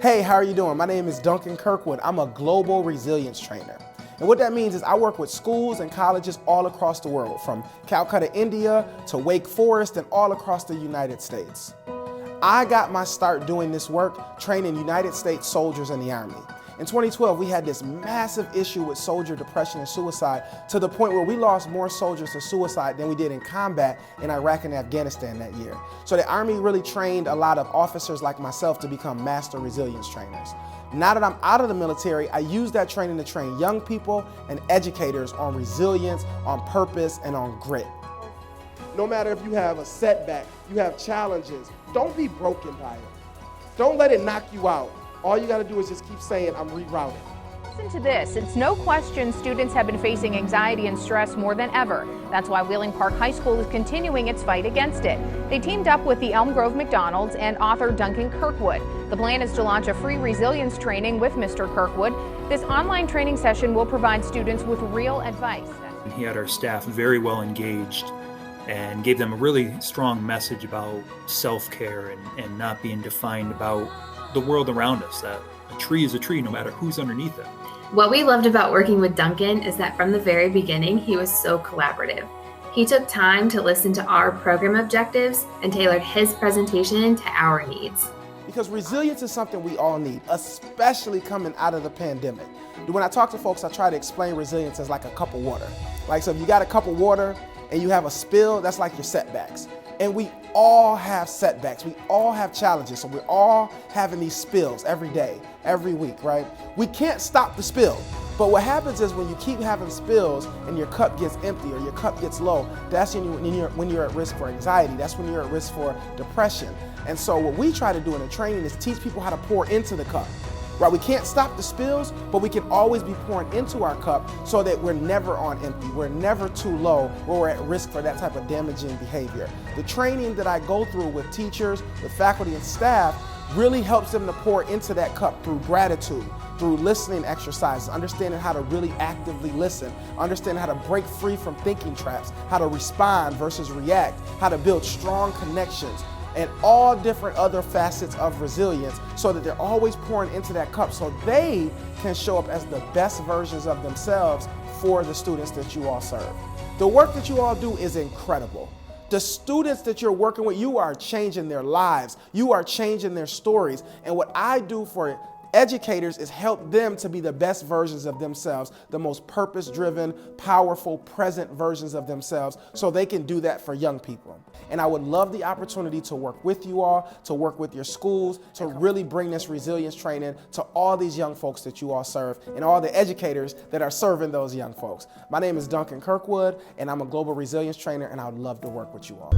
Hey, how are you doing? My name is Duncan Kirkwood. I'm a global resilience trainer. And what that means is I work with schools and colleges all across the world, from Calcutta, India to Wake Forest and all across the United States. I got my start doing this work training United States soldiers in the Army. In 2012, we had this massive issue with soldier depression and suicide to the point where we lost more soldiers to suicide than we did in combat in Iraq and Afghanistan that year. So the Army really trained a lot of officers like myself to become master resilience trainers. Now that I'm out of the military, I use that training to train young people and educators on resilience, on purpose, and on grit. No matter if you have a setback, you have challenges, don't be broken by it. Don't let it knock you out. All you gotta do is just keep saying, I'm rerouting. Listen to this. It's no question students have been facing anxiety and stress more than ever. That's why Wheeling Park High School is continuing its fight against it. They teamed up with the Elm Grove McDonald's and author Duncan Kirkwood. The plan is to launch a free resilience training with Mr. Kirkwood. This online training session will provide students with real advice. He had our staff very well engaged and gave them a really strong message about self-care and not being defined about the world around us, that a tree is a tree no matter who's underneath it. What we loved about working with Duncan is that from the very beginning, he was so collaborative. He took time to listen to our program objectives and tailored his presentation to our needs. Because resilience is something we all need, especially coming out of the pandemic. When I talk to folks, I try to explain resilience as like a cup of water. Like, so if you got a cup of water and you have a spill, that's like your setbacks. And we all have setbacks, we all have challenges, so we're all having these spills every day, every week, right? We can't stop the spill, but what happens is when you keep having spills and your cup gets empty or your cup gets low, that's when you're at risk for anxiety, that's when you're at risk for depression. And so what we try to do in the training is teach people how to pour into the cup. Right, we can't stop the spills, but we can always be pouring into our cup so that we're never on empty, we're never too low where we're at risk for that type of damaging behavior. The training that I go through with teachers, with faculty and staff really helps them to pour into that cup through gratitude, through listening exercises, understanding how to really actively listen, understanding how to break free from thinking traps, how to respond versus react, how to build strong connections, and all different other facets of resilience so that they're always pouring into that cup so they can show up as the best versions of themselves for the students that you all serve. The work that you all do is incredible. The students that you're working with, you are changing their lives. You are changing their stories. And what I do for educators is help them to be the best versions of themselves, the most purpose-driven, powerful, present versions of themselves, so they can do that for young people. And I would love the opportunity to work with you all, to work with your schools, to really bring this resilience training to all these young folks that you all serve and all the educators that are serving those young folks. My name is Duncan Kirkwood, and I'm a global resilience trainer, and I would love to work with you all.